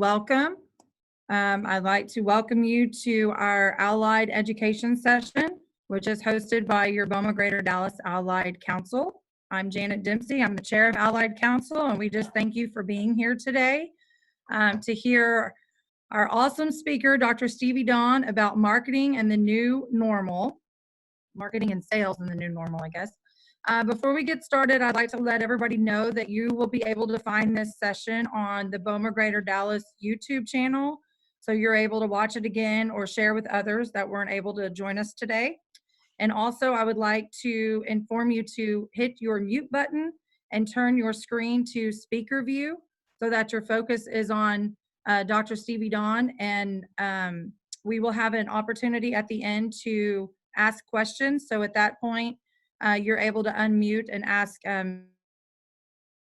Welcome. I'd like to welcome you to our Allied Education session, which is hosted by your BOMA Greater Dallas Allied Council. I'm Janet Dempsey. I'm the chair of Allied Council, and we just thank you for being here today to hear our awesome speaker, Dr. Stevie Dawn, about marketing and the new normal, marketing and sales in the new normal, I guess. Before we get started, I'd like to let everybody know that you will be able to find this session on the BOMA Greater Dallas YouTube channel. So you're able to watch it again or share with others that weren't able to join us today. And also, I would like to inform you to hit your mute button and turn your screen to speaker view so that your focus is on Dr. Stevie Dawn. And we will have an opportunity at the end to ask questions. So at that point, you're able to unmute and ask, open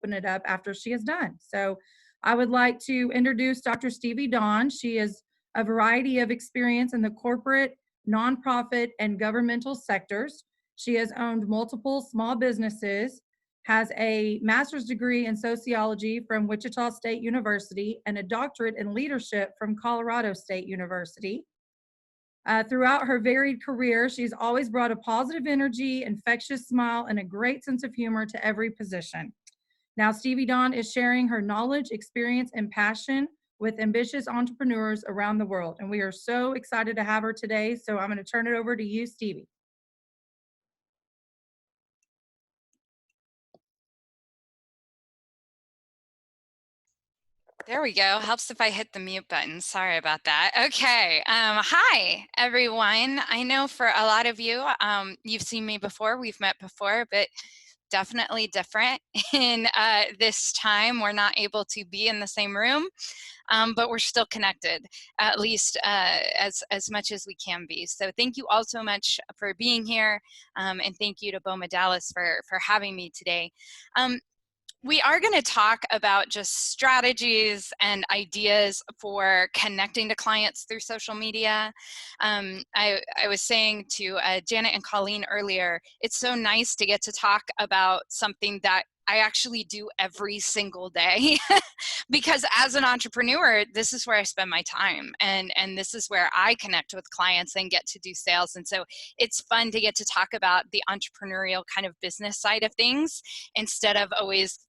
it up after she is done. So I would like to introduce Dr. Stevie Dawn. She has a variety of experience in the corporate, nonprofit, and governmental sectors. She has owned multiple small businesses, has a master's degree in sociology from Wichita State University, and a doctorate in leadership from Colorado State University. Throughout her varied career, she's always brought a positive energy, infectious smile, and a great sense of humor to every position. Now, Stevie Dawn is sharing her knowledge, experience, and passion with ambitious entrepreneurs around the world. And we are so excited to have her today. So I'm going to turn it over to you, Stevie. There we go. Helps if I hit the mute button. Sorry about that. Okay. Hi, everyone. I know for a lot of you, you've seen me before. We've met before, but definitely different in this time. We're not able to be in the same room, but we're still connected, at least as much as we can be. So thank you all so much for being here, and thank you to BOMA Dallas for having me today. We are going to talk about just strategies and ideas for connecting to clients through social media. I was saying to Janet and Colleen earlier, it's so nice to get to talk about something that I actually do every single day because as an entrepreneur, this is where I spend my time and this is where I connect with clients and get to do sales. And so it's fun to get to talk about the entrepreneurial kind of business side of things instead of always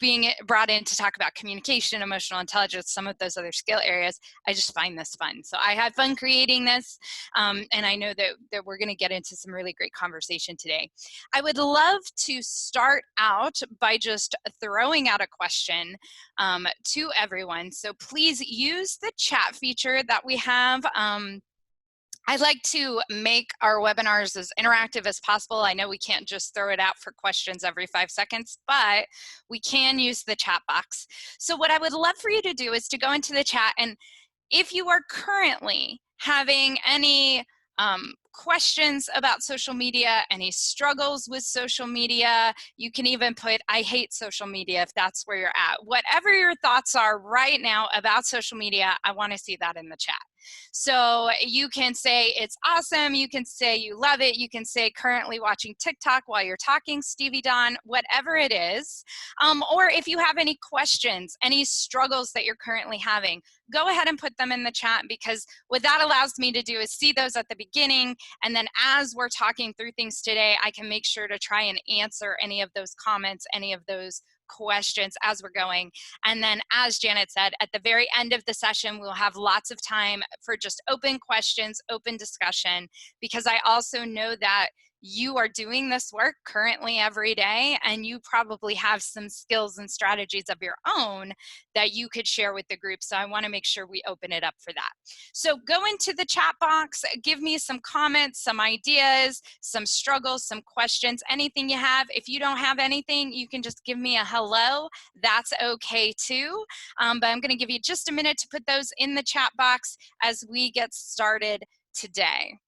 being brought in to talk about communication, emotional intelligence, some of those other skill areas. I just find this fun. So I had fun creating this, and I know that we're going to get into some really great conversation today. I would love to start out by just throwing out a question to everyone. So please use the chat feature that we have. I'd like to make our webinars as interactive as possible. I know we can't just throw it out for questions every 5 seconds, but we can use the chat box. So what I would love for you to do is to go into the chat, and if you are currently having any questions about social media, any struggles with social media, you can even put, I hate social media if that's where you're at. Whatever your thoughts are right now about social media, I want to see that in the chat. So you can say it's awesome, you can say you love it, you can say currently watching TikTok while you're talking, Stevie Dawn, whatever it is. Or if you have any questions, any struggles that you're currently having, go ahead and put them in the chat, because what that allows me to do is see those at the beginning, and then as we're talking through things today, I can make sure to try and answer any of those comments, any of those questions as we're going. And then as Janet said, at the very end of the session, we'll have lots of time for just open questions, open discussion, because I also know that you are doing this work currently every day, and you probably have some skills and strategies of your own that you could share with the group. So I want to make sure we open it up for that. So go into the chat box, give me some comments, some ideas, some struggles, some questions, anything you have. If you don't have anything, you can just give me a hello. That's okay too. But I'm going to give you just a minute to put those in the chat box as we get started today.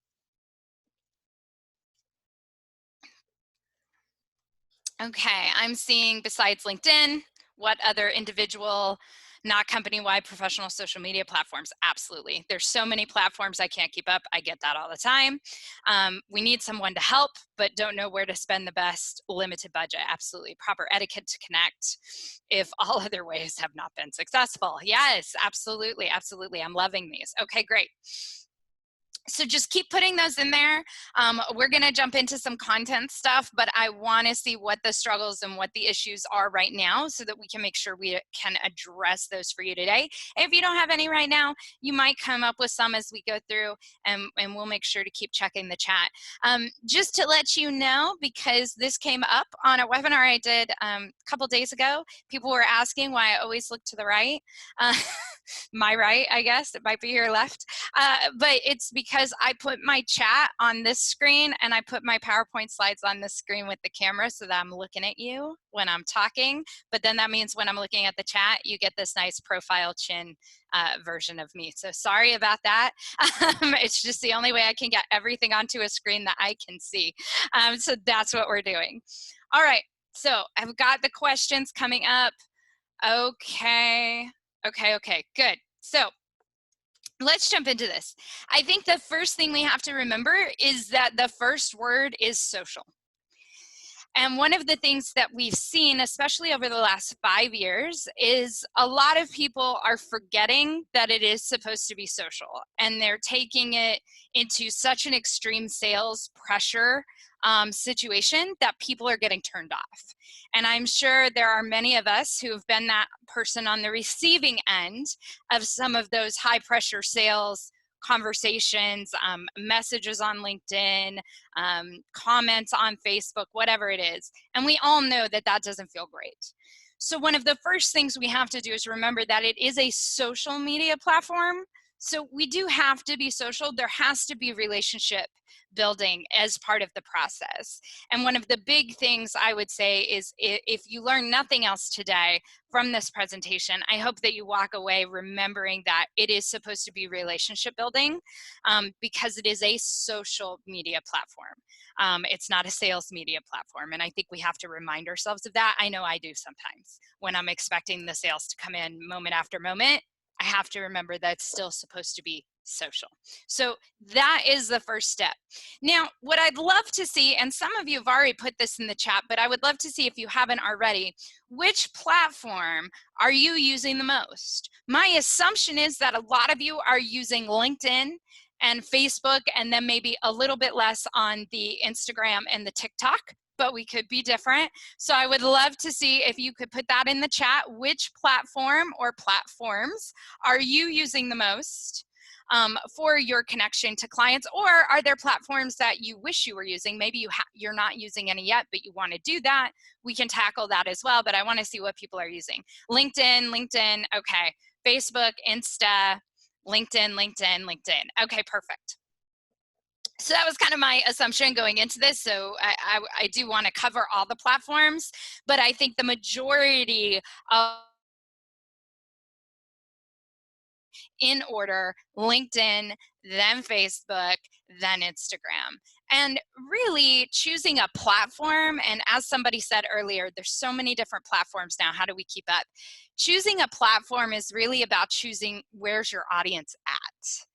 Okay, I'm seeing besides LinkedIn, what other individual not company-wide professional social media platforms. Absolutely. There's so many platforms I can't keep up. I get that all the time. We need someone to help, but don't know where to spend the best, limited budget. Absolutely. Proper etiquette to connect if all other ways have not been successful. Yes, absolutely. Absolutely. I'm loving these. Okay, great. So just keep putting those in there. We're going to jump into some content stuff, but I want to see what the struggles and what the issues are right now so that we can make sure we can address those for you today. If you don't have any right now, you might come up with some as we go through, and we'll make sure to keep checking the chat. Just to let you know, because this came up on a webinar I did a couple days ago, people were asking why I always look to the right. My right, I guess. It might be your left. But it's because I put my chat on this screen and I put my PowerPoint slides on this screen with the camera so that I'm looking at you when I'm talking. But then that means when I'm looking at the chat, you get this nice profile chin version of me. So sorry about that. It's just the only way I can get everything onto a screen that I can see. So that's what we're doing. All right. So I've got the questions coming up. Okay, good. So let's jump into this. I think the first thing we have to remember is that the first word is social. And one of the things that we've seen, especially over the last 5 years, is a lot of people are forgetting that it is supposed to be social. And they're taking it into such an extreme sales pressure situation that people are getting turned off. And I'm sure there are many of us who have been that person on the receiving end of some of those high pressure sales conversations, messages on LinkedIn, comments on Facebook, whatever it is. And we all know that that doesn't feel great. So one of the first things we have to do is remember that it is a social media platform. So we do have to be social. There has to be relationship building as part of the process. And one of the big things I would say is if you learn nothing else today from this presentation, I hope that you walk away remembering that it is supposed to be relationship building because it is a social media platform. It's not a sales media platform. And I think we have to remind ourselves of that. I know I do sometimes when I'm expecting the sales to come in moment after moment. I have to remember that it's still supposed to be social. So that is the first step. Now, what I'd love to see, and some of you have already put this in the chat, but I would love to see if you haven't already, which platform are you using the most? My assumption is that a lot of you are using LinkedIn and Facebook, and then maybe a little bit less on the Instagram and the TikTok, but we could be different. So I would love to see if you could put that in the chat. Which platform or platforms are you using the most for your connection to clients? Or are there platforms that you wish you were using? Maybe you're not using any yet, but you want to do that. We can tackle that as well, but I want to see what people are using. LinkedIn, okay. Facebook, Insta, LinkedIn. Okay, perfect. So that was kind of my assumption going into this. So I do want to cover all the platforms, but I think the majority of in order: LinkedIn, then Facebook, then Instagram. And really choosing a platform, and as somebody said earlier, there's so many different platforms now. How do we keep up? Choosing a platform is really about choosing where's your audience at.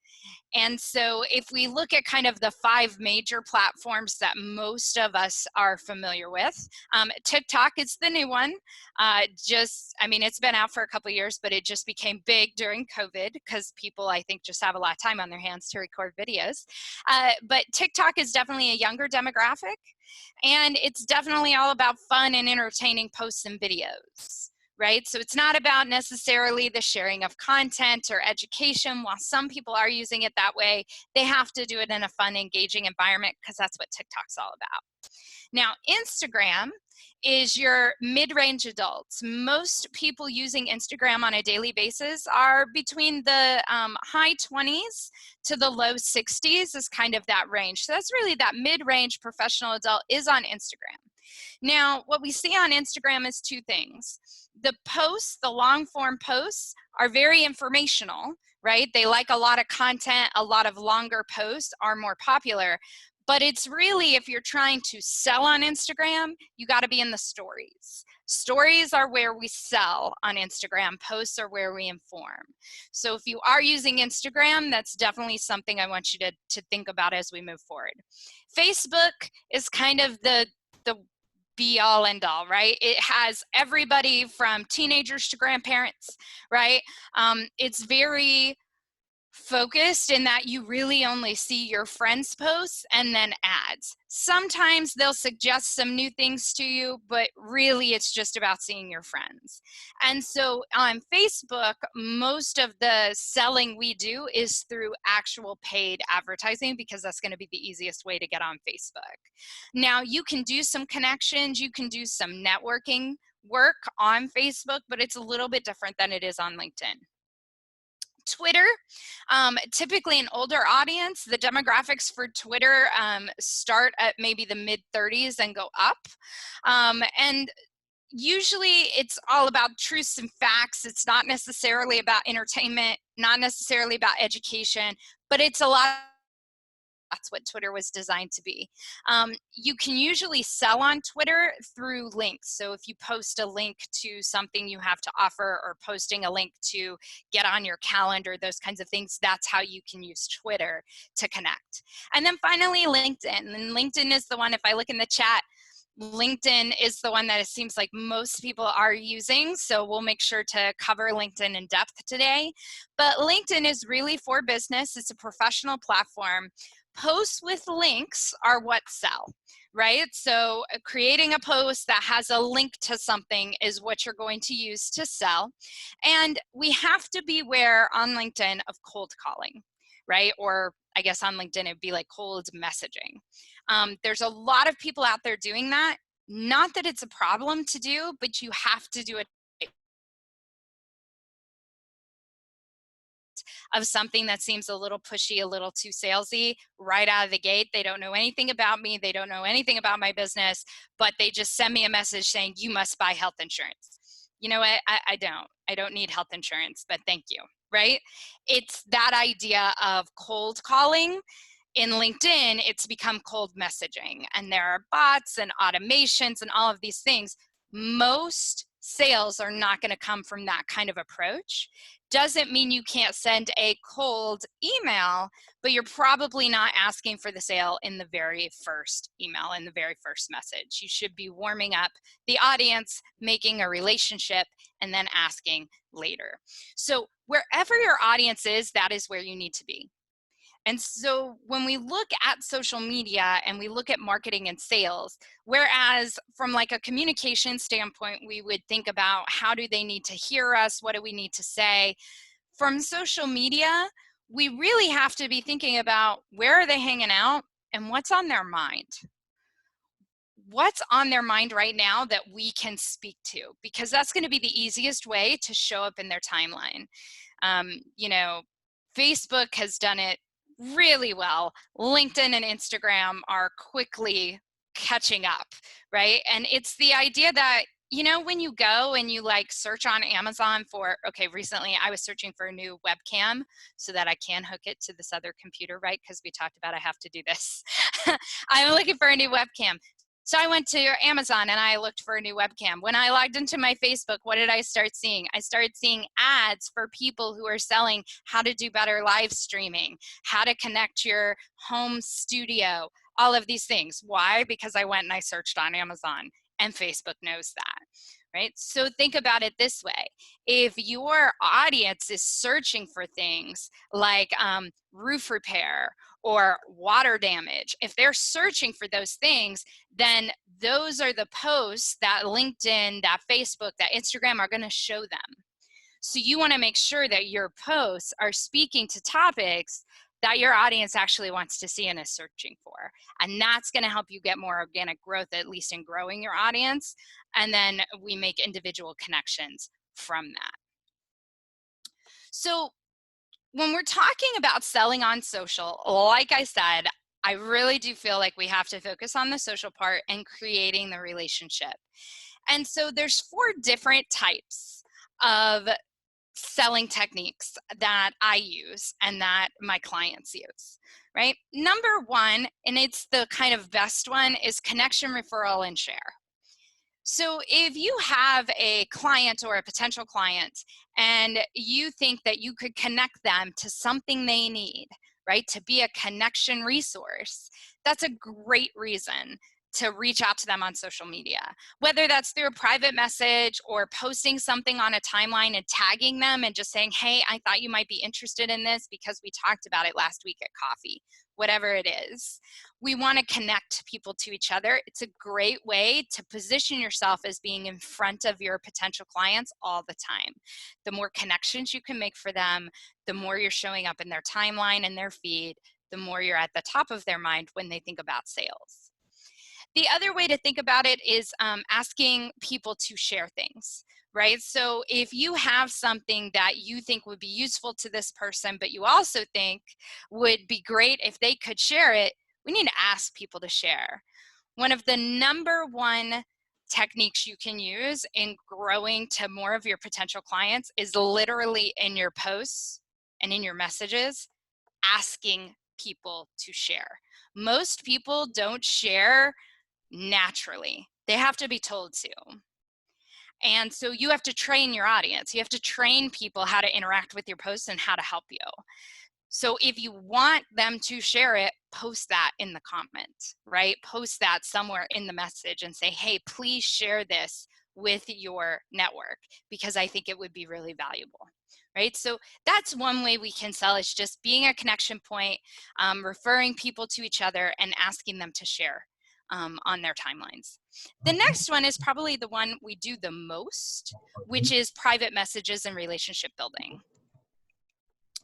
And so if we look at kind of the 5 major platforms that most of us are familiar with, TikTok is the new one. I mean, it's been out for a couple of years, but it just became big during COVID because people, I think, just have a lot of time on their hands to record videos. But TikTok is definitely a younger demographic, and it's definitely all about fun and entertaining posts and videos. Right? So it's not about necessarily the sharing of content or education. While some people are using it that way, they have to do it in a fun, engaging environment because that's what TikTok's all about. Now, Instagram is your mid-range adults. Most people using Instagram on a daily basis are between the high 20s to the low 60s is kind of that range. So that's really that mid-range professional adult is on Instagram. Now, what we see on Instagram is 2 things. The posts, the long form posts, are very informational, right? They like a lot of content. A lot of longer posts are more popular. But it's really, if you're trying to sell on Instagram, you got to be in the stories. Stories are where we sell on Instagram. Posts are where we inform. So if you are using Instagram, that's definitely something I want you to think about as we move forward. Facebook is kind of the be all end all, right? It has everybody from teenagers to grandparents, right? It's very focused in that you really only see your friends' posts and then ads. Sometimes they'll suggest some new things to you, but really it's just about seeing your friends. And so on Facebook, most of the selling we do is through actual paid advertising, because that's going to be the easiest way to get on Facebook. Now, you can do some connections, you can do some networking work on Facebook, but it's a little bit different than it is on LinkedIn. Twitter, typically an older audience. The demographics for Twitter start at maybe the mid-30s and go up. And usually it's all about truths and facts. It's not necessarily about entertainment, not necessarily about education, but it's a lot. That's what Twitter was designed to be. You can usually sell on Twitter through links. So if you post a link to something you have to offer, or posting a link to get on your calendar, those kinds of things, that's how you can use Twitter to connect. And then finally, LinkedIn. And LinkedIn is the one, if I look in the chat, LinkedIn is the one that it seems like most people are using, so we'll make sure to cover LinkedIn in depth today. But LinkedIn is really for business. It's a professional platform. Posts with links are what sell, right? So creating a post that has a link to something is what you're going to use to sell. And we have to beware on LinkedIn of cold calling, right? Or I guess on LinkedIn, it'd be like cold messaging. There's a lot of people out there doing that. Not that it's a problem to do, but you have to do it of something that seems a little pushy, a little too salesy right out of the gate. They don't know anything about me. They don't know anything about my business, but they just send me a message saying, you must buy health insurance. You know what? I don't need health insurance, but thank you, right? It's that idea of cold calling. In LinkedIn, it's become cold messaging, and there are bots and automations and all of these things. Most sales are not going to come from that kind of approach. Doesn't mean you can't send a cold email, but you're probably not asking for the sale in the very first email, in the very first message. You should be warming up the audience, making a relationship, and then asking later. So wherever your audience is, that is where you need to be. And so when we look at social media and we look at marketing and sales, whereas from like a communication standpoint, we would think about how do they need to hear us? What do we need to say? From social media, we really have to be thinking about where are they hanging out and what's on their mind. What's on their mind right now that we can speak to, because that's going to be the easiest way to show up in their timeline. You know, Facebook has done it really well. LinkedIn and Instagram are quickly catching up, right? And it's the idea that, you know, when you go and you like search on Amazon for, okay, recently I was searching for a new webcam so that I can hook it to this other computer, right? Because we talked about I have to do this. I'm looking for a new webcam. So I went to Amazon and I looked for a new webcam. When I logged into my Facebook, what did I start seeing? I started seeing ads for people who are selling how to do better live streaming, how to connect your home studio, all of these things. Why? Because I went and I searched on Amazon, and Facebook knows that, right? So think about it this way. If your audience is searching for things like roof repair or water damage, if they're searching for those things, then those are the posts that LinkedIn, that Facebook, that Instagram are going to show them. So you want to make sure that your posts are speaking to topics that your audience actually wants to see and is searching for. And that's going to help you get more organic growth, at least in growing your audience. And then we make individual connections from that. So when we're talking about selling on social, like I said, I really do feel like we have to focus on the social part and creating the relationship. And so there's 4 different types of selling techniques that I use and that my clients use, right? Number one, and it's the kind of best one, is connection, referral, and share. So if you have a client or a potential client and you think that you could connect them to something they need, right, to be a connection resource, that's a great reason to reach out to them on social media, whether that's through a private message or posting something on a timeline and tagging them and just saying, hey, I thought you might be interested in this because we talked about it last week at coffee, whatever it is. We want to connect people to each other. It's a great way to position yourself as being in front of your potential clients all the time. The more connections you can make for them, the more you're showing up in their timeline and their feed, the more you're at the top of their mind when they think about sales. The other way to think about it is asking people to share things, right? So if you have something that you think would be useful to this person, but you also think would be great if they could share it, we need to ask people to share. One of the number one techniques you can use in growing to more of your potential clients is literally in your posts and in your messages, asking people to share. Most people don't share naturally. They have to be told to. And so you have to train your audience. You have to train people how to interact with your posts and how to help you. So if you want them to share it, post that in the comment, right? Post that somewhere in the message and say, hey, please share this with your network because I think it would be really valuable, right? So that's one way we can sell, is just being a connection point, referring people to each other and asking them to share on their timelines. The next one is probably the one we do the most, which is private messages and relationship building.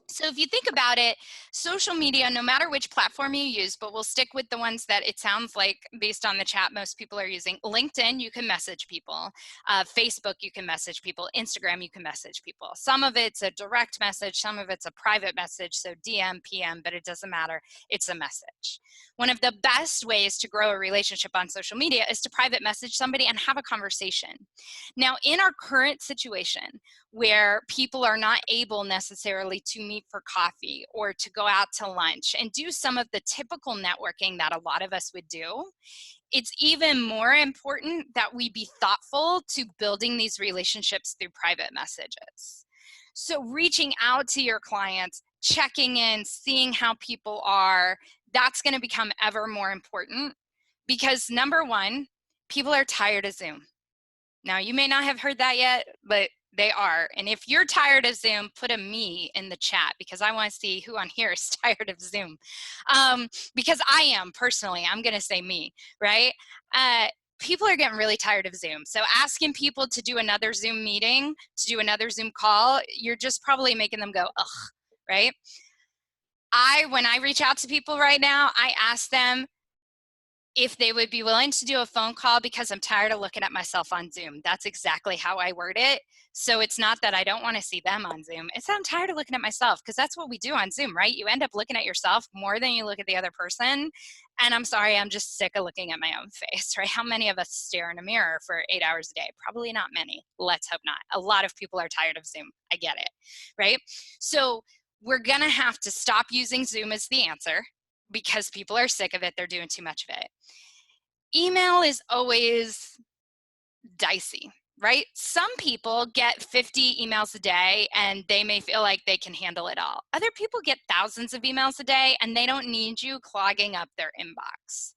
So if you think about it, social media, no matter which platform you use, but we'll stick with the ones that it sounds like based on the chat most people are using. LinkedIn, you can message people. Facebook, you can message people. Instagram, you can message people. Some of it's a direct message, some of it's a private message, so DM, PM, but it doesn't matter, it's a message. One of the best ways to grow a relationship on social media is to private message somebody and have a conversation. Now, in our current situation, where people are not able necessarily to meet for coffee or to go out to lunch and do some of the typical networking that a lot of us would do, it's even more important that we be thoughtful to building these relationships through private messages. So reaching out to your clients, checking in, seeing how people are, that's going to become ever more important because number one, people are tired of Zoom. Now, you may not have heard that yet, but they are. And if you're tired of Zoom, put a me in the chat because I want to see who on here is tired of Zoom. Because I am personally, I'm going to say me, right? People are getting really tired of Zoom. So asking people to do another Zoom meeting, to do another Zoom call, you're just probably making them go, ugh, right? When I reach out to people right now, I ask them if they would be willing to do a phone call because I'm tired of looking at myself on Zoom. That's exactly how I word it. So it's not that I don't want to see them on Zoom. It's that I'm tired of looking at myself because that's what we do on Zoom, right? You end up looking at yourself more than you look at the other person. And I'm sorry, I'm just sick of looking at my own face, right? How many of us stare in a mirror for 8 hours a day? Probably not many. Let's hope not. A lot of people are tired of Zoom. I get it, right? So we're going to have to stop using Zoom as the answer because people are sick of it. They're doing too much of it. Email is always dicey, right? Some people get 50 emails a day and they may feel like they can handle it all. Other people get thousands of emails a day and they don't need you clogging up their inbox.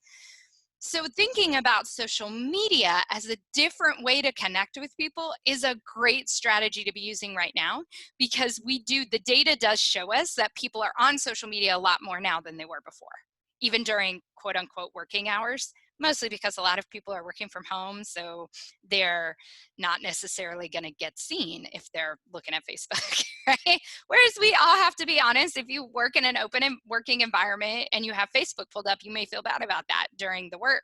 So thinking about social media as a different way to connect with people is a great strategy to be using right now because the data does show us that people are on social media a lot more now than they were before, even during quote unquote working hours. Mostly because a lot of people are working from home, so they're not necessarily going to get seen if they're looking at Facebook, right? Whereas we all have to be honest, if you work in an open and working environment and you have Facebook pulled up, you may feel bad about that during the work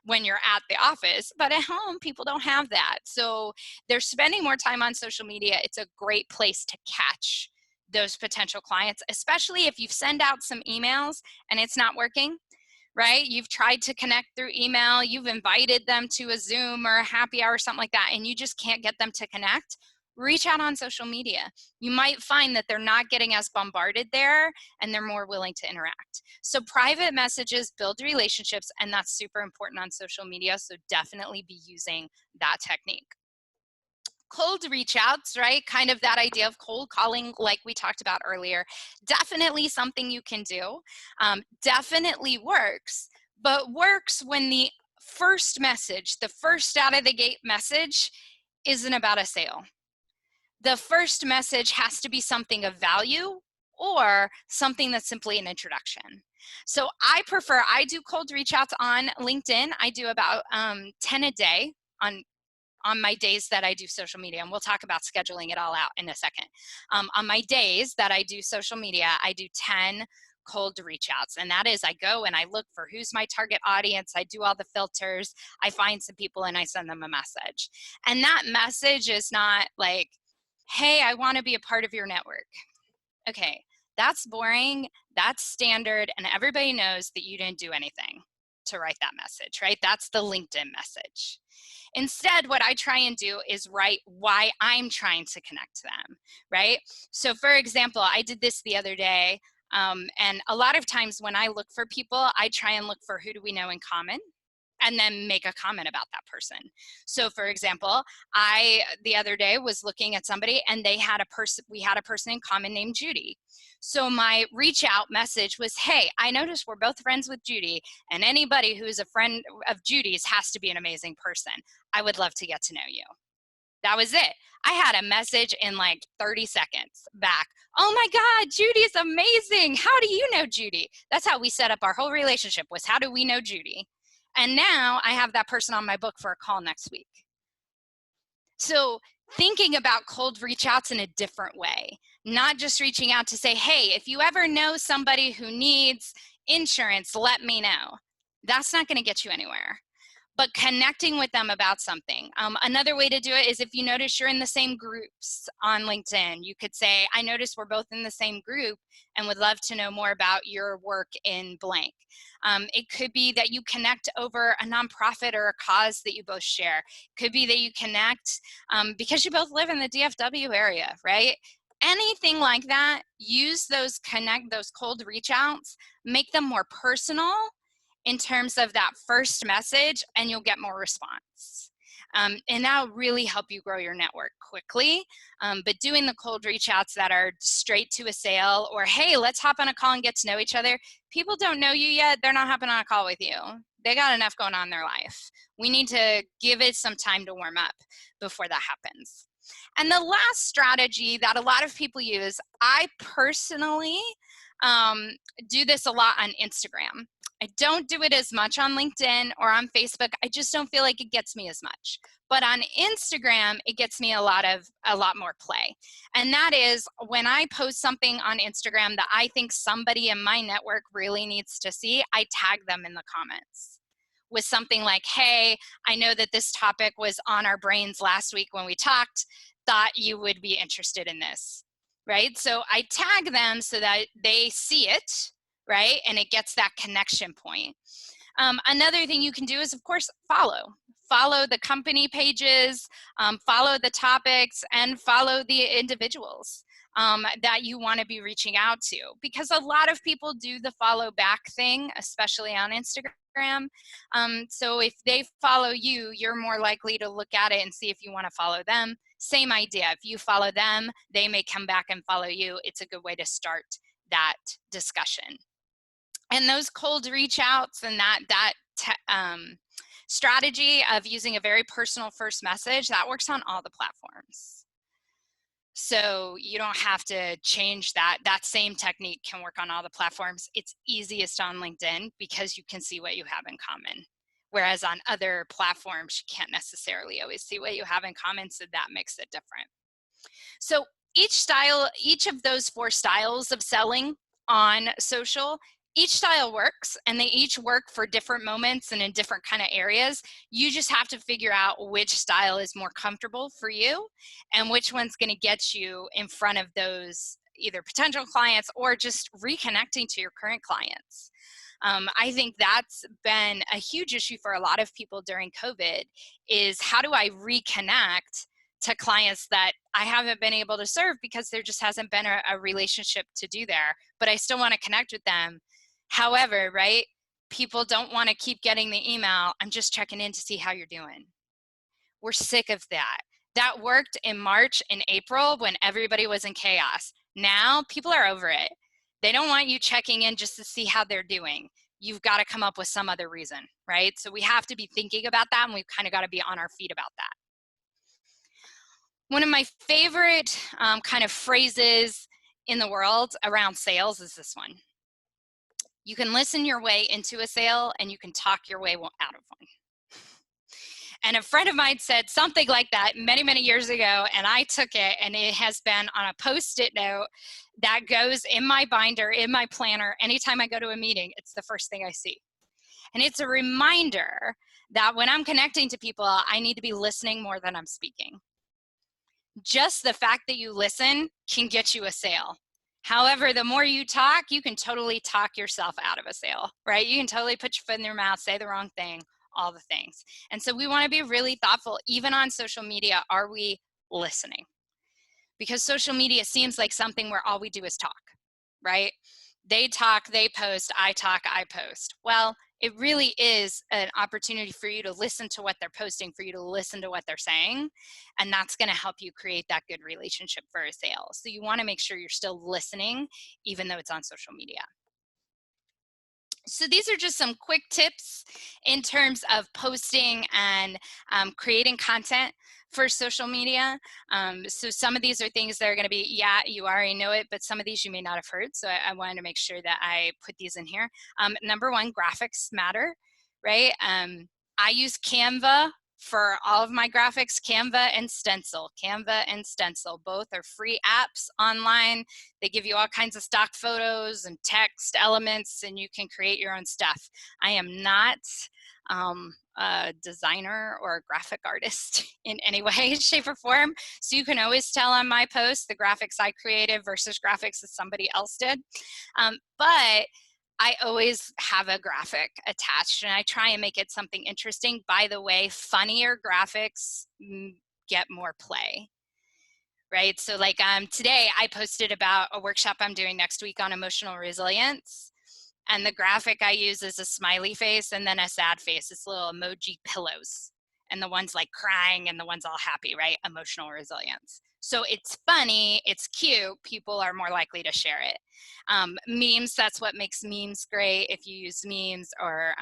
when you're at the office, but at home, people don't have that. So they're spending more time on social media. It's a great place to catch those potential clients, especially if you've sent out some emails and it's not working. Right? You've tried to connect through email, you've invited them to a Zoom or a happy hour or something like that, and you just can't get them to connect. reach out on social media. You might find that they're not getting as bombarded there and they're more willing to interact. So private messages build relationships, and that's super important on social media. So definitely be using that technique. Cold reach outs, right? Kind of that idea of cold calling, like we talked about earlier. Definitely something you can do. Definitely works, but works when the first message, the first out of the gate message, isn't about a sale. The first message has to be something of value or something that's simply an introduction. So I do cold reach outs on LinkedIn. I do about 10 a day on my days that I do social media, and we'll talk about scheduling it all out in a second. On my days that I do social media, I do 10 cold reach outs, and that is I go and I look for who's my target audience, I do all the filters, I find some people and I send them a message. And that message is not like, hey, I want to be a part of your network. Okay, that's boring, that's standard, and everybody knows that you didn't do anything to write that message, right? That's the LinkedIn message. Instead, what I try and do is write why I'm trying to connect to them, right? So for example, I did this the other day, and a lot of times when I look for people, I try and look for who do we know in common, and then make a comment about that person. So for example, I the other day was looking at somebody and we had a person in common named Judy. So my reach out message was, hey, I noticed we're both friends with Judy, and anybody who's a friend of Judy's has to be an amazing person. I would love to get to know you. That was it. I had a message in like 30 seconds back. Oh my God, Judy's amazing. How do you know Judy? That's how we set up our whole relationship, was how do we know Judy? And now I have that person on my book for a call next week. So thinking about cold reach outs in a different way, not just reaching out to say, hey, if you ever know somebody who needs insurance, let me know. That's not going to get you anywhere. But connecting with them about something. Another way to do it is if you notice you're in the same groups on LinkedIn, you could say, I noticed we're both in the same group and would love to know more about your work in blank. It could be that you connect over a nonprofit or a cause that you both share. It could be that you connect because you both live in the DFW area, right? Anything like that, use those cold reach outs, make them more personal in terms of that first message, and you'll get more response. And that'll really help you grow your network quickly. But doing the cold reach outs that are straight to a sale, or hey, let's hop on a call and get to know each other. People don't know you yet, they're not hopping on a call with you. They got enough going on in their life. We need to give it some time to warm up before that happens. And the last strategy that a lot of people use, I personally do this a lot on Instagram. I don't do it as much on LinkedIn or on Facebook. I just don't feel like it gets me as much. But on Instagram, it gets me a lot more play. And that is when I post something on Instagram that I think somebody in my network really needs to see, I tag them in the comments with something like, hey, I know that this topic was on our brains last week when we talked, thought you would be interested in this, right? So I tag them so that they see it, right? And it gets that connection point. Another thing you can do is, of course, follow the company pages, follow the topics, and follow the individuals that you want to be reaching out to, because a lot of people do the follow back thing, especially on Instagram. So if they follow you, you're more likely to look at it and see if you want to follow them. Same idea. If you follow them, they may come back and follow you. It's a good way to start that discussion. And those cold reach outs and that strategy of using a very personal first message, that works on all the platforms. So you don't have to change that. That same technique can work on all the platforms. It's easiest on LinkedIn because you can see what you have in common. Whereas on other platforms, you can't necessarily always see what you have in common, so that makes it different. So each of those 4 styles of selling on social, each style works, and they each work for different moments and in different kind of areas. You just have to figure out which style is more comfortable for you and which one's going to get you in front of those either potential clients or just reconnecting to your current clients. I think that's been a huge issue for a lot of people during COVID, is how do I reconnect to clients that I haven't been able to serve because there just hasn't been a relationship to do there, but I still want to connect with them. However, right, people don't want to keep getting the email, I'm just checking in to see how you're doing. We're sick of that. That worked in March and April when everybody was in chaos. Now people are over it. They don't want you checking in just to see how they're doing. You've got to come up with some other reason, right? So we have to be thinking about that, and we've kind of got to be on our feet about that. One of my favorite kind of phrases in the world around sales is this one. You can listen your way into a sale, and you can talk your way out of one. And a friend of mine said something like that many, many years ago, and I took it, and it has been on a Post-it note that goes in my binder, in my planner. Anytime I go to a meeting, it's the first thing I see. And it's a reminder that when I'm connecting to people, I need to be listening more than I'm speaking. Just the fact that you listen can get you a sale. However, the more you talk, you can totally talk yourself out of a sale, right? You can totally put your foot in their mouth, say the wrong thing, all the things. And so we want to be really thoughtful, even on social media. Are we listening? Because social media seems like something where all we do is talk, right? They talk, they post, I talk, I post. Well, it really is an opportunity for you to listen to what they're posting, for you to listen to what they're saying, and that's going to help you create that good relationship for a sale. So you want to make sure you're still listening, even though it's on social media. So these are just some quick tips in terms of posting and creating content for social media. So some of these are things that are going to be, yeah, you already know it, but some of these you may not have heard. So I wanted to make sure that I put these in here. Number one, graphics matter, right? I use Canva for all of my graphics, Canva and Stencil. Canva and Stencil, both are free apps online. They give you all kinds of stock photos and text elements, and you can create your own stuff. I am not a designer or a graphic artist in any way, shape, or form. So you can always tell on my posts the graphics I created versus graphics that somebody else did. But I always have a graphic attached, and I try and make it something interesting. By the way, funnier graphics get more play, right? So like today I posted about a workshop I'm doing next week on emotional resilience. And the graphic I use is a smiley face and then a sad face. It's little emoji pillows. And the one's like crying and the one's all happy, right? Emotional resilience. So it's funny, it's cute, people are more likely to share it. Memes, that's what makes memes great. If you use memes or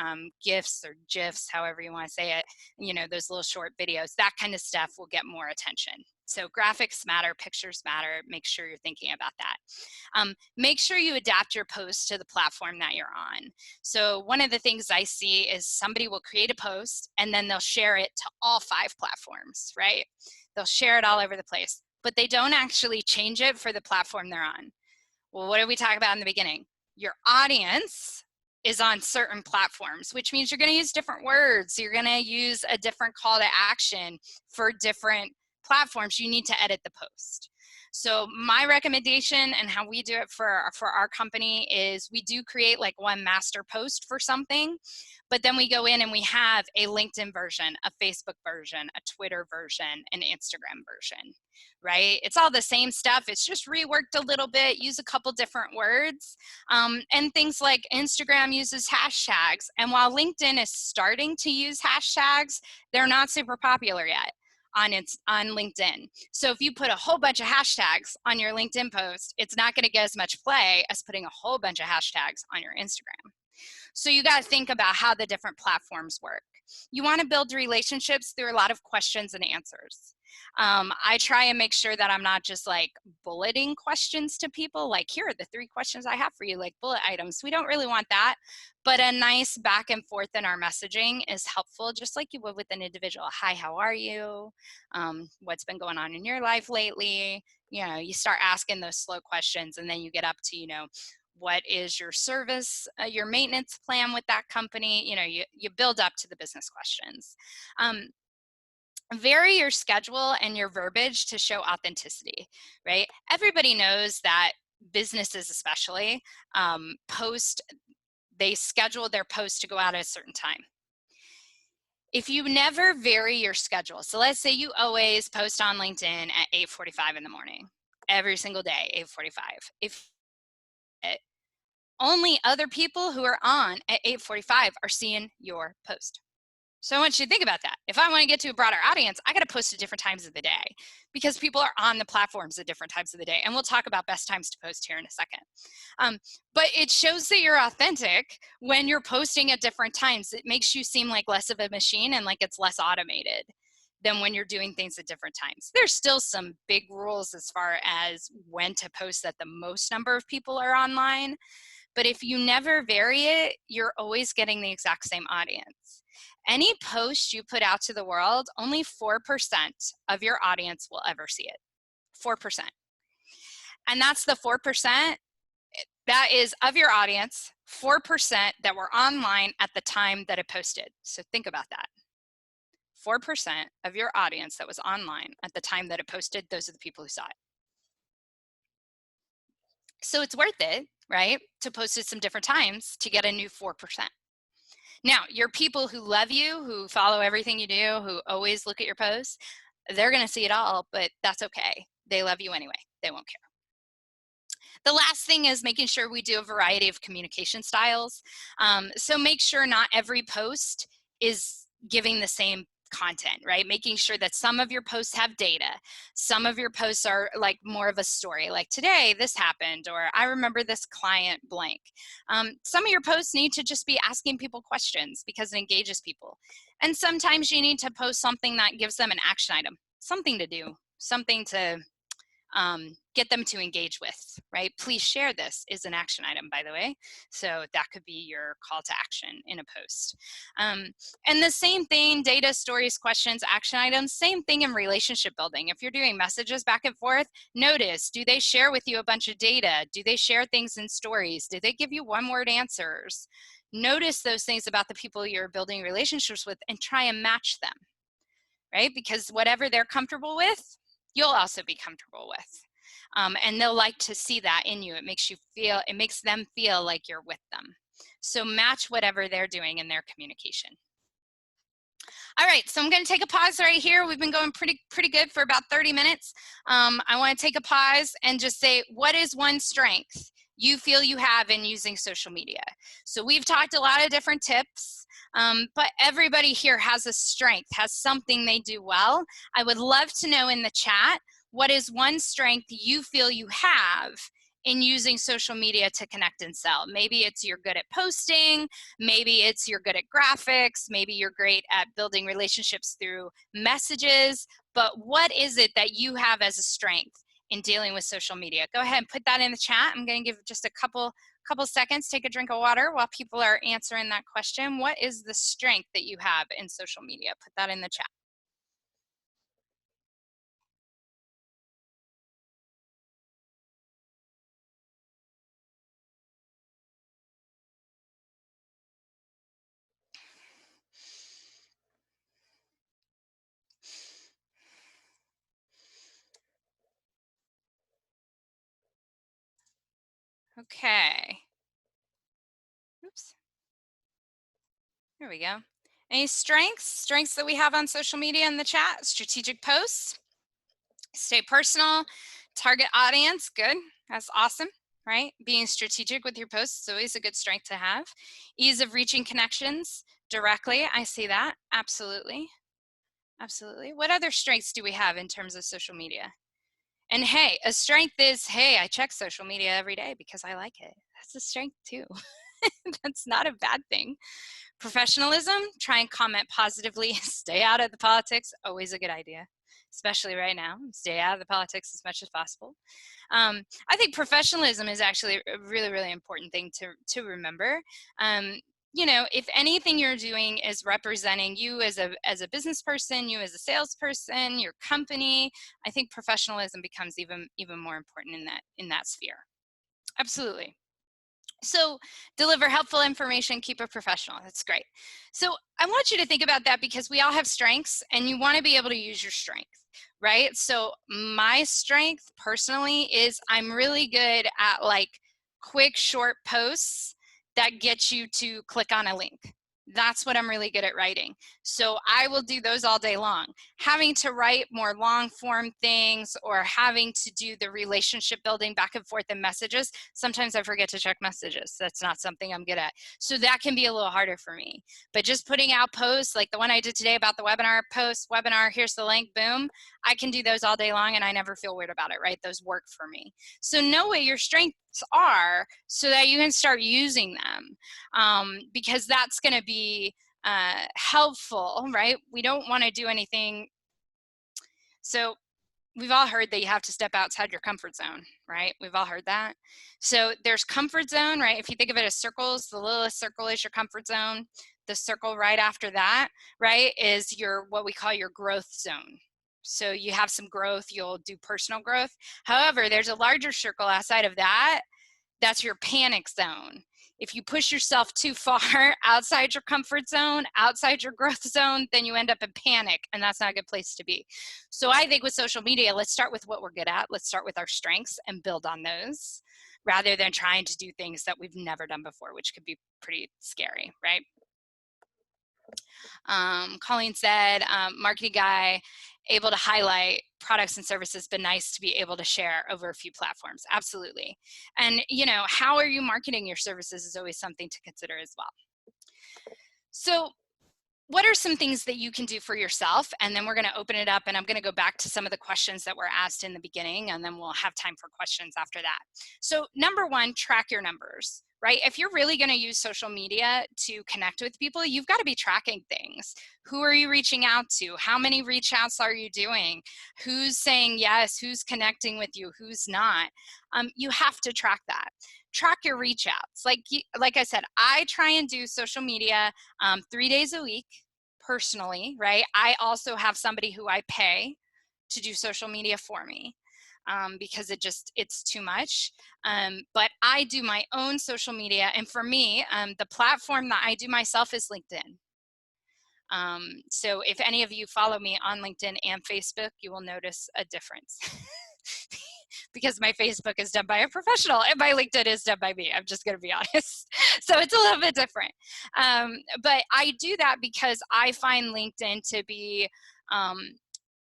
GIFs or GIFs, however you want to say it, you know, those little short videos, that kind of stuff will get more attention. So graphics matter, pictures matter, make sure you're thinking about that. Make sure you adapt your post to the platform that you're on. So one of the things I see is somebody will create a post and then they'll share it to all 5 platforms, right? They'll share it all over the place, but they don't actually change it for the platform they're on. Well, what did we talk about in the beginning? Your audience is on certain platforms, which means you're going to use different words. You're going to use a different call to action for different platforms. You need to edit the post. So my recommendation and how we do it for our company is we do create like one master post for something, but then we go in and we have a LinkedIn version, a Facebook version, a Twitter version, an Instagram version, right? It's all the same stuff. It's just reworked a little bit, use a couple different words. And things like Instagram uses hashtags. And while LinkedIn is starting to use hashtags, they're not super popular yet on LinkedIn. So if you put a whole bunch of hashtags on your LinkedIn post, it's not going to get as much play as putting a whole bunch of hashtags on your Instagram. So you got to think about how the different platforms work. You want to build relationships through a lot of questions and answers. I try and make sure that I'm not just like bulleting questions to people, like here are the 3 questions I have for you, like bullet items. We don't really want that, but a nice back and forth in our messaging is helpful, just like you would with an individual. Hi, how are you? What's been going on in your life lately? You know, you start asking those slow questions, and then you get up to, you know, what is your service, your maintenance plan with that company? You know, you build up to the business questions. Vary your schedule and your verbiage to show authenticity, right? Everybody knows that businesses especially they schedule their posts to go out at a certain time. if you never vary your schedule, so let's say you always post on LinkedIn at 8:45 in the morning, every single day, 8:45. If only other people who are on at 8:45 are seeing your post. So I want you to think about that. If I want to get to a broader audience, I got to post at different times of the day because people are on the platforms at different times of the day. And we'll talk about best times to post here in a second. But it shows that you're authentic when you're posting at different times. It makes you seem like less of a machine and like it's less automated than when you're doing things at different times. There's still some big rules as far as when to post that the most number of people are online. But if you never vary it, you're always getting the exact same audience. Any post you put out to the world, only 4% of your audience will ever see it. 4%. And that's the 4%, that is of your audience, 4% that were online at the time that it posted. So think about that. 4% of your audience that was online at the time that it posted, those are the people who saw it. So it's worth it, right, to post at some different times to get a new 4%. Now, your people who love you, who follow everything you do, who always look at your posts, they're going to see it all, but that's okay. They love you anyway. They won't care. The last thing is making sure we do a variety of communication styles. So make sure not every post is giving the same content, right? Making sure that some of your posts have data. Some of your posts are like more of a story, like today this happened, or I remember this client blank. Some of your posts need to just be asking people questions because it engages people. And sometimes you need to post something that gives them an action item, something to do, something to get them to engage with, right? Please share this is an action item, by the way. So that could be your call to action in a post. And the same thing, data, stories, questions, action items, same thing in relationship building. If you're doing messages back and forth, notice, do they share with you a bunch of data? Do they share things in stories? Do they give you one-word answers? Notice those things about the people you're building relationships with and try and match them, right? Because whatever they're comfortable with, you'll also be comfortable with. And they'll like to see that in you. It makes them feel like you're with them. So match whatever they're doing in their communication. All right, so I'm going to take a pause right here. We've been going pretty good for about 30 minutes. I want to take a pause and just say, what is one strength you feel you have in using social media? So we've talked a lot of different tips, but everybody here has a strength, has something they do well. I would love to know in the chat, what is one strength you feel you have in using social media to connect and sell? Maybe it's you're good at posting, maybe it's you're good at graphics, maybe you're great at building relationships through messages, but what is it that you have as a strength in dealing with social media? Go ahead and put that in the chat. I'm going to give just a couple seconds, take a drink of water while people are answering that question. What is the strength that you have in social media? Put that in the chat. Okay. Oops. There we go. Any strengths that we have on social media in the chat? Strategic posts, stay personal, target audience, good. That's awesome, right? Being strategic with your posts is always a good strength to have. Ease of reaching connections directly, I see that, absolutely. Absolutely. What other strengths do we have in terms of social media? And hey, a strength is, hey, I check social media every day because I like it. That's a strength too. That's not a bad thing. Professionalism, try and comment positively, stay out of the politics, always a good idea, especially right now, stay out of the politics as much as possible. I think professionalism is actually a really, really important thing to remember. You know, if anything you're doing is representing you as a business person, you as a salesperson, your company, I think professionalism becomes even more important in that sphere. Absolutely. So deliver helpful information, keep it professional. That's great. So I want you to think about that because we all have strengths and you want to be able to use your strength, right? So my strength personally is I'm really good at like quick, short posts that get you to click on a link. That's what I'm really good at writing. So I will do those all day long. Having to write more long form things or having to do the relationship building back and forth in messages, sometimes I forget to check messages. That's not something I'm good at. So that can be a little harder for me. But just putting out posts like the one I did today about the webinar, post, webinar, here's the link, boom, I can do those all day long and I never feel weird about it, right? Those work for me. So know what your strengths are so that you can start using them. Because that's going to be helpful, right? We don't want to do anything. So we've all heard that you have to step outside your comfort zone, right? We've all heard that. So there's comfort zone, right? If you think of it as circles, the littlest circle is your comfort zone. The circle right after that, right, is your, what we call your growth zone. So you have some growth, you'll do personal growth. However, there's a larger circle outside of that. That's your panic zone. If you push yourself too far outside your comfort zone, outside your growth zone, then you end up in panic, and that's not a good place to be. So I think with social media, let's start with what we're good at. Let's start with our strengths and build on those rather than trying to do things that we've never done before, which could be pretty scary, right? Colleen said, marketing guy, able to highlight products and services, but nice to be able to share over a few platforms. Absolutely. And, you know, how are you marketing your services is always something to consider as well. So what are some things that you can do for yourself? And then we're going to open it up and I'm going to go back to some of the questions that were asked in the beginning, and then we'll have time for questions after that. So number one, track your numbers, right? If you're really going to use social media to connect with people, you've got to be tracking things. Who are you reaching out to? How many reach outs are you doing? Who's saying yes? Who's connecting with you? Who's not? You have to track that. Track your reach outs. Like I said, I try and do social media 3 days a week personally, right? I also have somebody who I pay to do social media for me because it's too much. But I do my own social media. And for me, the platform that I do myself is LinkedIn. So if any of you follow me on LinkedIn and Facebook, you will notice a difference. Because my Facebook is done by a professional and my LinkedIn is done by me. I'm just going to be honest. So it's a little bit different. But I do that because I find LinkedIn to be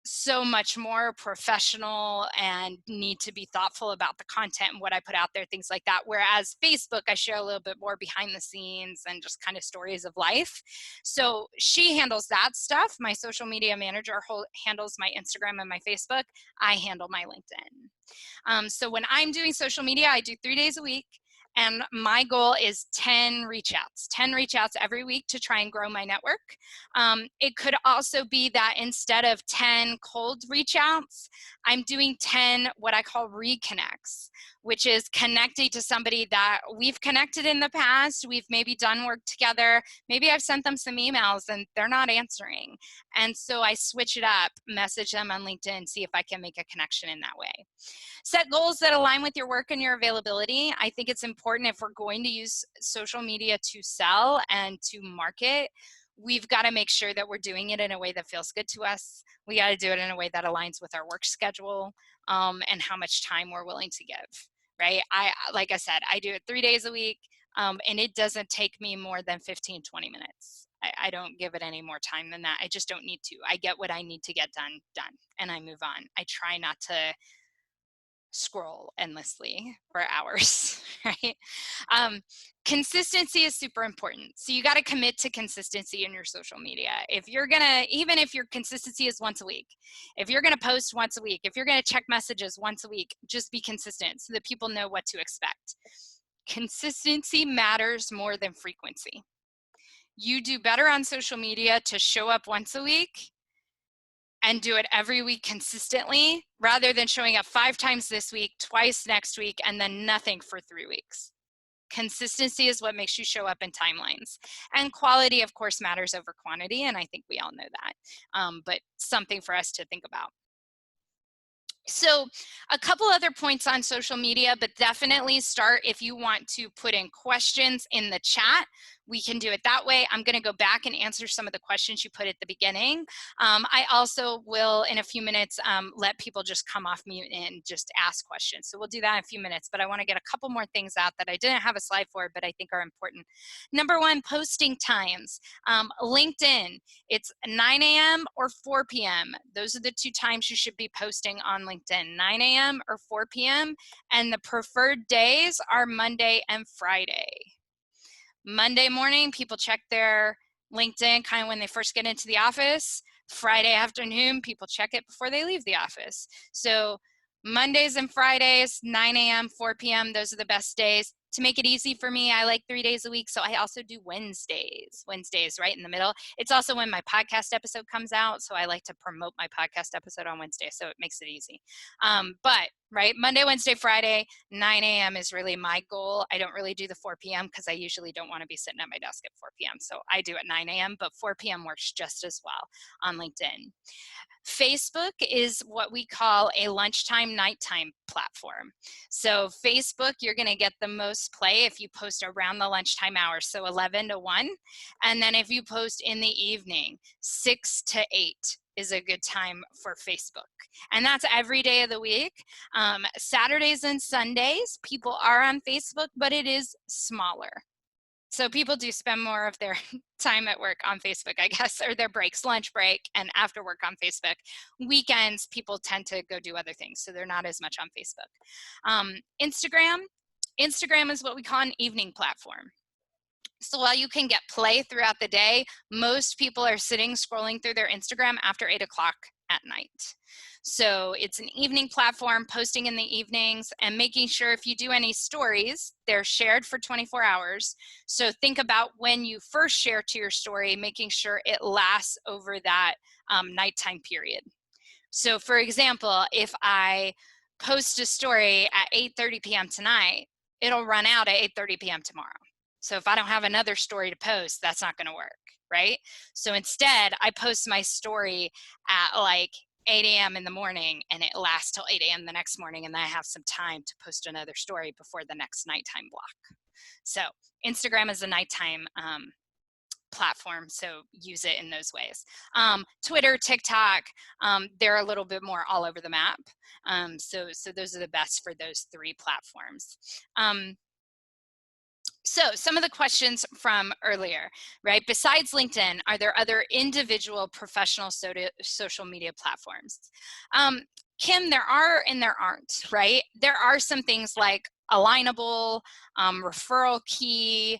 so much more professional and need to be thoughtful about the content and what I put out there, things like that. Whereas Facebook, I share a little bit more behind the scenes and just kind of stories of life. So she handles that stuff. My social media manager handles my Instagram and my Facebook. I handle my LinkedIn. So when I'm doing social media, I do 3 days a week. And my goal is 10 reach outs every week to try and grow my network. It could also be that instead of 10 cold reach outs, I'm doing 10 what I call reconnects, which is connecting to somebody that we've connected in the past. We've maybe done work together. Maybe I've sent them some emails and they're not answering. And so I switch it up, message them on LinkedIn, see if I can make a connection in that way. Set goals that align with your work and your availability. I think it's important if we're going to use social media to sell and to market, we've got to make sure that we're doing it in a way that feels good to us. We got to do it in a way that aligns with our work schedule and how much time we're willing to give, right? Like I said, I do it 3 days a week and it doesn't take me more than 15, 20 minutes. I don't give it any more time than that. I just don't need to. I get what I need to get done, and I move on. I try not to scroll endlessly for hours, right? Consistency is super important. So you got to commit to consistency in your social media. If you're gonna, even if your consistency is once a week, if you're gonna post once a week, if you're gonna check messages once a week, just be consistent so that people know what to expect. Consistency matters more than frequency. You do better on social media to show up once a week and do it every week consistently rather than showing up 5 times this week, twice next week, and then nothing for 3 weeks. Consistency is what makes you show up in timelines. And quality, of course, matters over quantity, and I think we all know that, but something for us to think about. So a couple other points on social media, but definitely start if you want to put in questions in the chat. we can do it that way. I'm going to go back and answer some of the questions you put at the beginning. I also will, in a few minutes, let people just come off mute and just ask questions. So we'll do that in a few minutes, but I want to get a couple more things out that I didn't have a slide for, but I think are important. Number one, posting times. LinkedIn, it's 9 a.m. or 4 p.m. Those are the two times you should be posting on LinkedIn, 9 a.m. or 4 p.m. And the preferred days are Monday and Friday. Monday morning, people check their LinkedIn kind of when they first get into the office. Friday afternoon, people check it before they leave the office. So Mondays and Fridays, 9 a.m., 4 p.m., those are the best days. To make it easy for me, I like 3 days a week, so I also do Wednesdays right in the middle. It's also when my podcast episode comes out, so I like to promote my podcast episode on Wednesday, so it makes it easy. But right, Monday, Wednesday, Friday, 9 a.m. is really my goal. I don't really do the 4 p.m. because I usually don't want to be sitting at my desk at 4 p.m. So I do at 9 a.m., but 4 p.m. works just as well on LinkedIn. Facebook is what we call a lunchtime, nighttime platform. So Facebook, you're going to get the most play if you post around the lunchtime hours, so 11 to 1. And then if you post in the evening, 6 to 8 is a good time for Facebook. And that's every day of the week. Saturdays and Sundays, people are on Facebook, but it is smaller. So people do spend more of their time at work on Facebook, I guess, or their breaks, lunch break, and after work on Facebook. Weekends, people tend to go do other things, so they're not as much on Facebook. Instagram is what we call an evening platform. So while you can get play throughout the day, most people are sitting scrolling through their Instagram after 8 o'clock at night. So it's an evening platform, posting in the evenings and making sure if you do any stories, they're shared for 24 hours. So think about when you first share to your story, making sure it lasts over that nighttime period. So for example, if I post a story at 8:30 p.m. tonight, it'll run out at 8:30 p.m. tomorrow. So if I don't have another story to post, that's not going to work, right? So instead, I post my story at like 8 a.m. in the morning and it lasts till 8 a.m. the next morning, and then I have some time to post another story before the next nighttime block. So Instagram is a nighttime platform, so use it in those ways. Twitter, TikTok, they're a little bit more all over the map. So those are the best for those three platforms. So some of the questions from earlier, right? Besides LinkedIn, are there other individual professional social media platforms? Kim, there are and there aren't, right? There are some things like Alignable, Referral Key.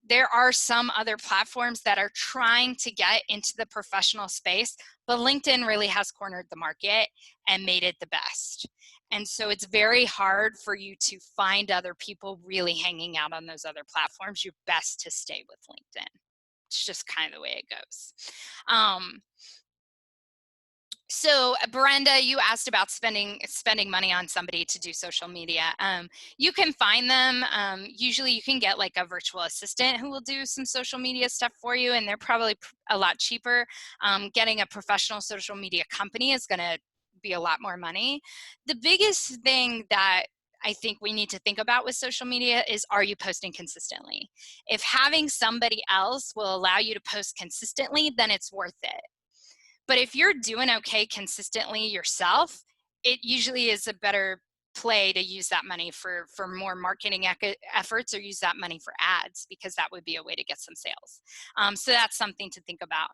There are some other platforms that are trying to get into the professional space, but LinkedIn really has cornered the market and made it the best. And so it's very hard for you to find other people really hanging out on those other platforms. You're best to stay with LinkedIn. It's just kind of the way it goes. So Brenda, you asked about spending money on somebody to do social media. You can find them. Usually you can get like a virtual assistant who will do some social media stuff for you, and they're probably a lot cheaper. Getting a professional social media company is going to be a lot more money. The biggest thing that I think we need to think about with social media is, are you posting consistently? If having somebody else will allow you to post consistently, then it's worth it. But if you're doing okay consistently yourself, it usually is a better play to use that money for more marketing efforts, or use that money for ads, because that would be a way to get some sales. So that's something to think about.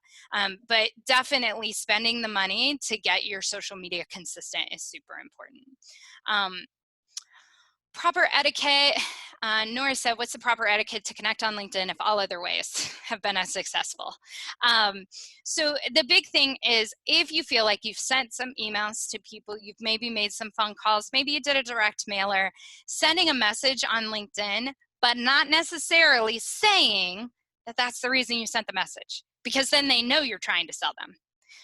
But definitely spending the money to get your social media consistent is super important. Proper etiquette. Nora said, what's the proper etiquette to connect on LinkedIn if all other ways have been as successful? So the big thing is, if you feel like you've sent some emails to people, you've maybe made some phone calls, maybe you did a direct mailer, sending a message on LinkedIn, but not necessarily saying that that's the reason you sent the message, because then they know you're trying to sell them.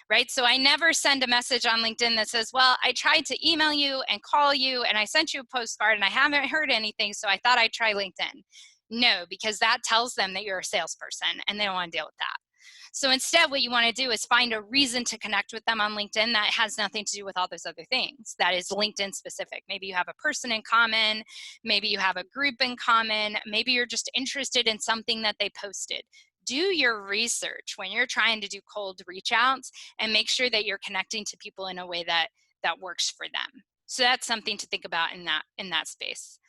Right? So I never send a message on LinkedIn that says, well, I tried to email you and call you and I sent you a postcard and I haven't heard anything, so I thought I'd try LinkedIn. No, because that tells them that you're a salesperson and they don't want to deal with that. So instead, what you want to do is find a reason to connect with them on LinkedIn that has nothing to do with all those other things. That is LinkedIn specific. Maybe you have a person in common. Maybe you have a group in common. Maybe you're just interested in something that they posted. Do your research when you're trying to do cold reach outs and make sure that you're connecting to people in a way that works for them. So that's something to think about in that space.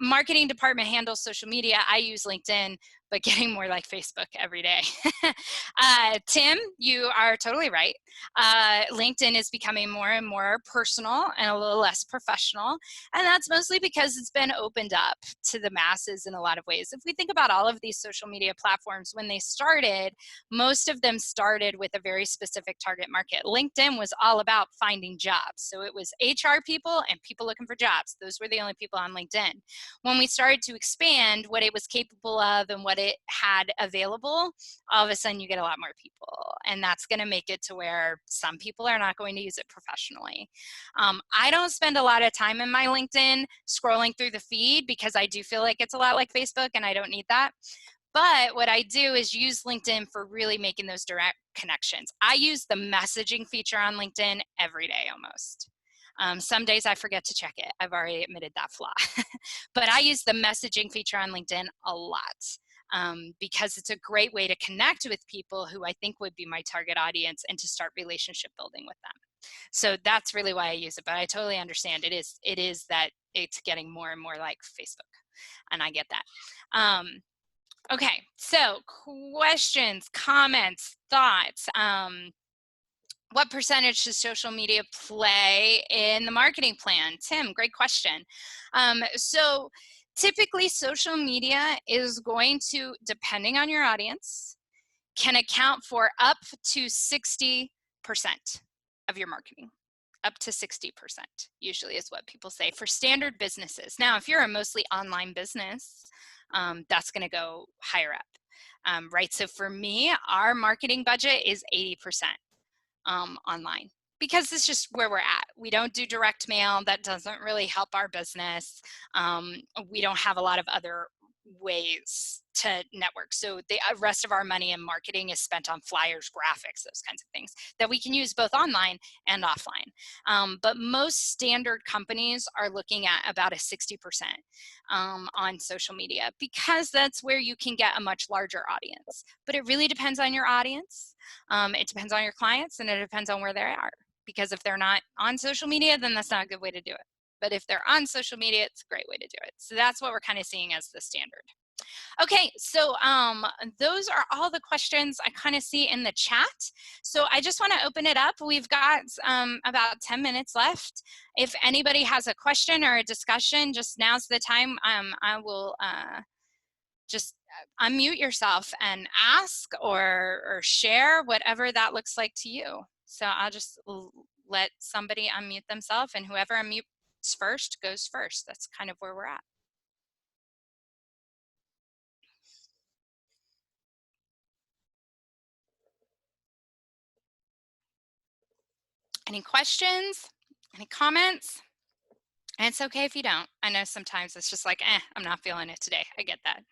Marketing department handles social media. I use LinkedIn, but getting more like Facebook every day. Tim, you are totally right. LinkedIn is becoming more and more personal and a little less professional. And that's mostly because it's been opened up to the masses in a lot of ways. If we think about all of these social media platforms, when they started, most of them started with a very specific target market. LinkedIn was all about finding jobs. So it was HR people and people looking for jobs. Those were the only people on LinkedIn. When we started to expand what it was capable of and what it had available, all of a sudden you get a lot more people. And that's going to make it to where some people are not going to use it professionally. I don't spend a lot of time in my LinkedIn scrolling through the feed because I do feel like it's a lot like Facebook and I don't need that. But what I do is use LinkedIn for really making those direct connections. I use the messaging feature on LinkedIn every day almost. Some days I forget to check it. I've already admitted that flaw. But I use the messaging feature on LinkedIn a lot because it's a great way to connect with people who I think would be my target audience and to start relationship building with them. So that's really why I use it. But I totally understand it is that it's getting more and more like Facebook. And I get that. Okay, so questions, comments, thoughts. What percentage does social media play in the marketing plan? Tim, great question. So typically social media is going to, depending on your audience, can account for up to 60% of your marketing. Up to 60% usually is what people say for standard businesses. Now, if you're a mostly online business, that's going to go higher up, right? So for me, our marketing budget is 80%. Online because it's just where we're at. We don't do direct mail. That doesn't really help our business. We don't have a lot of other ways to network. So the rest of our money in marketing is spent on flyers, graphics, those kinds of things that we can use both online and offline. But most standard companies are looking at about a 60% on social media because that's where you can get a much larger audience. But it really depends on your audience. It depends on your clients and it depends on where they are. Because if they're not on social media, then that's not a good way to do it. But if they're on social media, it's a great way to do it. So that's what we're kind of seeing as the standard. Okay, so those are all the questions I kind of see in the chat. So I just want to open it up. We've got about 10 minutes left. If anybody has a question or a discussion, just now's the time. I will just unmute yourself and ask or share whatever that looks like to you. So I'll just let somebody unmute themselves and whoever unmutes first goes first. That's kind of where we're at. Any questions? Any comments? And it's okay if you don't. I know sometimes it's just like, I'm not feeling it today. I get that.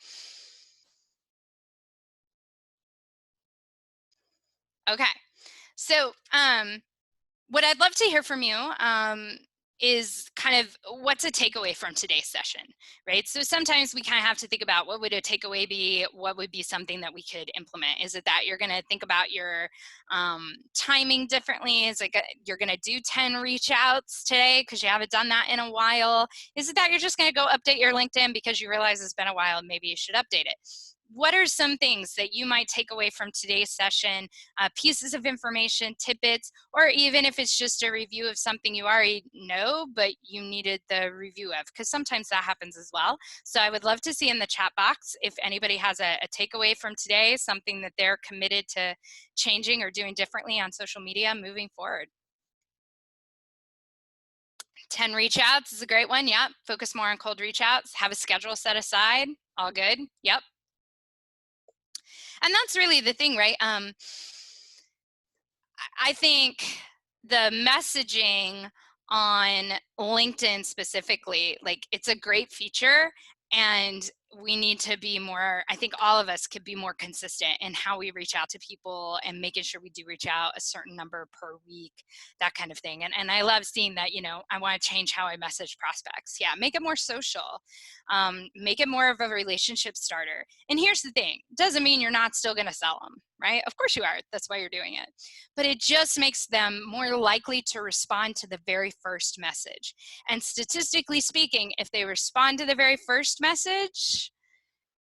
Okay. So what I'd love to hear from you is kind of what's a takeaway from today's session, right? So sometimes we kind of have to think about what would a takeaway be? What would be something that we could implement? Is it that you're going to think about your timing differently? Is it you're going to do 10 reach outs today because you haven't done that in a while? Is it that you're just going to go update your LinkedIn because you realize it's been a while and maybe you should update it? What are some things that you might take away from today's session, pieces of information, tidbits, or even if it's just a review of something you already know, but you needed the review of, because sometimes that happens as well. So I would love to see in the chat box if anybody has a takeaway from today, something that they're committed to changing or doing differently on social media moving forward. 10 reach outs is a great one. Yep. Focus more on cold reach outs. Have a schedule set aside. All good. Yep. And that's really the thing, right? I think the messaging on LinkedIn specifically, like it's a great feature and we need to be more, I think all of us could be more consistent in how we reach out to people and making sure we do reach out a certain number per week, that kind of thing. And I love seeing that, I want to change how I message prospects. Yeah, make it more social, make it more of a relationship starter. And here's the thing, doesn't mean you're not still going to sell them, right? Of course you are, that's why you're doing it. But it just makes them more likely to respond to the very first message. And statistically speaking, if they respond to the very first message,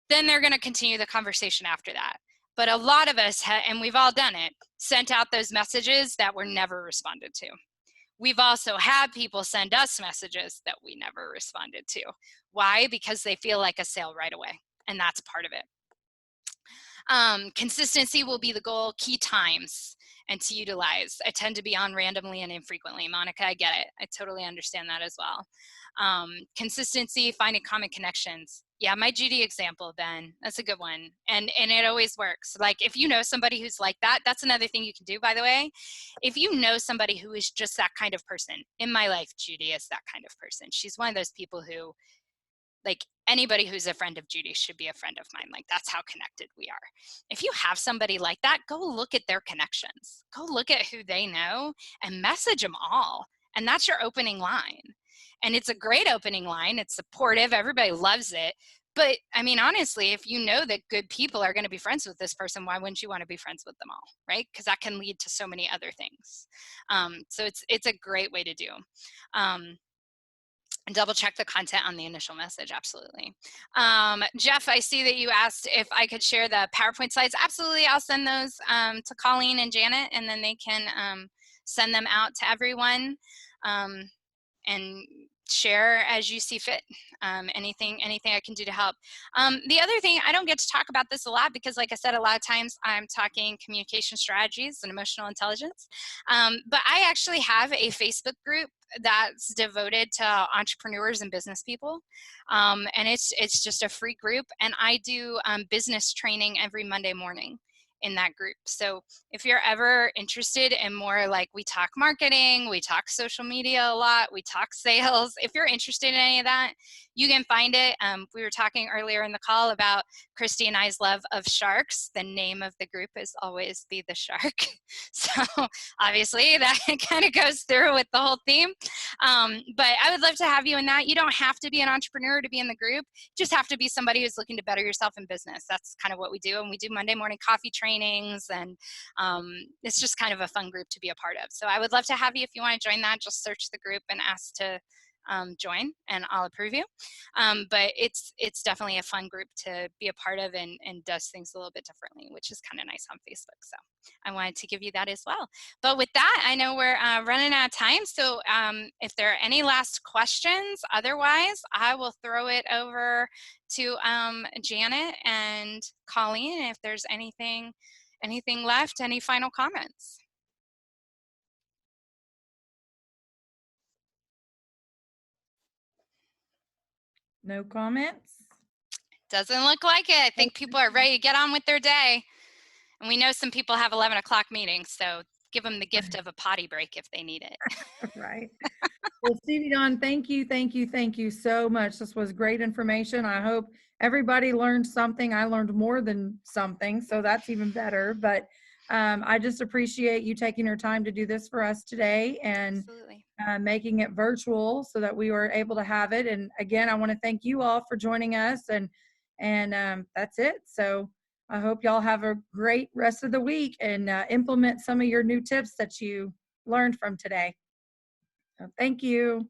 then they're going to continue the conversation after that. But a lot of us, and we've all done it, sent out those messages that were never responded to. We've also had people send us messages that we never responded to. Why? Because they feel like a sale right away, and that's part of it. Consistency will be the goal, key times, and to utilize. I tend to be on randomly and infrequently. Monica, I get it. I totally understand that as well. Consistency, finding common connections. Yeah, my Judy example, Ben, that's a good one. And it always works. Like if you know somebody who's like that, that's another thing you can do, by the way. If you know somebody who is just that kind of person, in my life, Judy is that kind of person. She's one of those people who, like, anybody who's a friend of Judy should be a friend of mine. Like, that's how connected we are. If you have somebody like that, go look at their connections. Go look at who they know and message them all. And that's your opening line. And it's a great opening line. It's supportive. Everybody loves it. But I mean, honestly, if you know that good people are going to be friends with this person, why wouldn't you want to be friends with them all, right? Because that can lead to so many other things. So it's a great way to do. And double check the content on the initial message. Absolutely. Jeff, I see that you asked if I could share the PowerPoint slides. Absolutely. I'll send those to Colleen and Janet, and then they can send them out to everyone and share as you see fit. Anything I can do to help. The other thing, I don't get to talk about this a lot because, like I said, a lot of times I'm talking communication strategies and emotional intelligence. But I actually have a Facebook group that's devoted to entrepreneurs and business people. And it's just a free group. And I do business training every Monday morning in that group. So if you're ever interested in more, like, we talk marketing, we talk social media a lot, we talk sales, if you're interested in any of that, you can find it. We were talking earlier in the call about Christy and I's love of sharks. The name of the group is Always Be the Shark. So obviously that kind of goes through with the whole theme. But I would love to have you in that. You don't have to be an entrepreneur to be in the group. You just have to be somebody who's looking to better yourself in business. That's kind of what we do. And we do Monday morning coffee trainings, and it's just kind of a fun group to be a part of. So I would love to have you. If you want to join that, just search the group and ask to join, and I'll approve you. But it's definitely a fun group to be a part of, and does things a little bit differently, which is kind of nice on Facebook. So I wanted to give you that as well. But with that, I know we're running out of time. So if there are any last questions, otherwise I will throw it over to Janet and Colleen if there's anything left. Any final comments? No comments? Doesn't look like it. I think people are ready to get on with their day. And we know some people have 11 o'clock meetings, so give them the gift of a potty break if they need it. Right. Well, Stevie, Dawn, thank you so much. This was great information. I hope everybody learned something. I learned more than something, so that's even better. But I just appreciate you taking your time to do this for us today, and Absolutely. making it virtual so that we were able to have it. And again, I want to thank you all for joining us, and that's it. So I hope y'all have a great rest of the week, and implement some of your new tips that you learned from today. So thank you.